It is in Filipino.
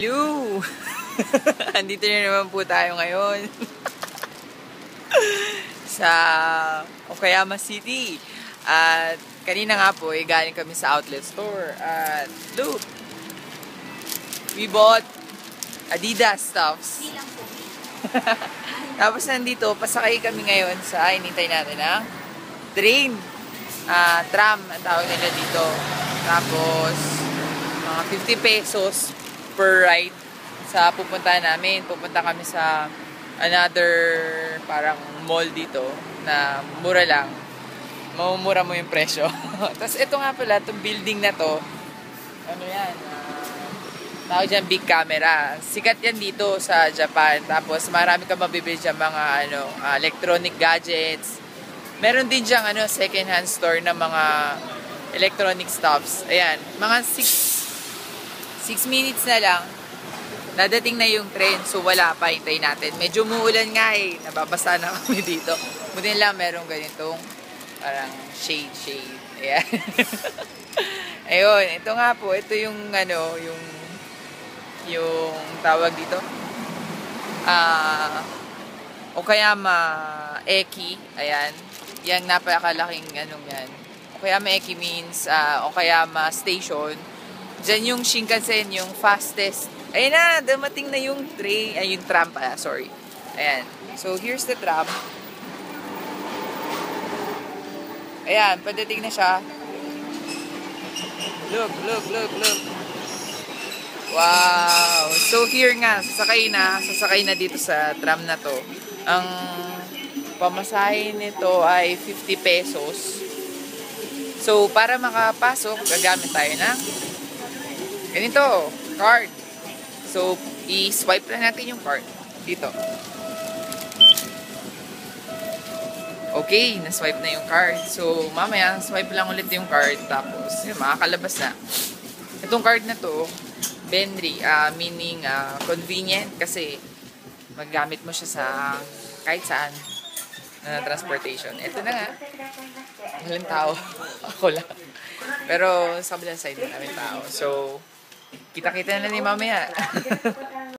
Hello! Andito na naman po tayo ngayon sa Okayama City. At kanina nga po, galing kami sa outlet store. At look! We bought Adidas stuffs. Tapos nandito, pasakay kami ngayon sa inintay natin ng train. Tram, ang tawag nila dito. Tapos, mga 50 pesos per ride sa pupuntahan namin. Pupunta kami sa another parang mall dito na mura lang. Mamumura mo yung presyo. Tapos ito nga pala, itong building na to, ano yan, tawag dyan big camera. Sikat yan dito sa Japan. Tapos marami ka mabibili dyan mga electronic gadgets. Meron din dyan second hand store na mga electronic stuffs. Ayan, mga 6 minutes na lang, dadating na yung train. So wala pa, hintayin natin. Medyo muulan nga nababasa na kami dito. Buti lang merong ganitong parang shade. Ayan. Ayun, ito nga po, ito yung yung tawag dito. Okayama Eki. Ayan. Yang napakalaking yan. Okayama Eki means Okayama Station. Diyan yung Shinkansen, yung fastest. Ayun na, dumating na yung train. Ay, yung tram pala, sorry. Ayan. So, here's the tram. Ayan, padating na siya. Look. Wow! So, here nga, sasakay na dito sa tram na to. Ang pamasahe nito ay 50 pesos. So, para makapasok, gagamit tayo ng ganito, card. So, i-swipe lang natin yung card dito. Okay, na-swipe na yung card. So, mamaya, swipe lang ulit yung card. Tapos, makakalabas na. Itong card na to, Benri, meaning convenient kasi maggamit mo siya sa kahit saan na transportation. Ito na nga. Walang tao. Ako lang. Pero sa kabilang side na namin tao. So, kita-kita na ni mamaya.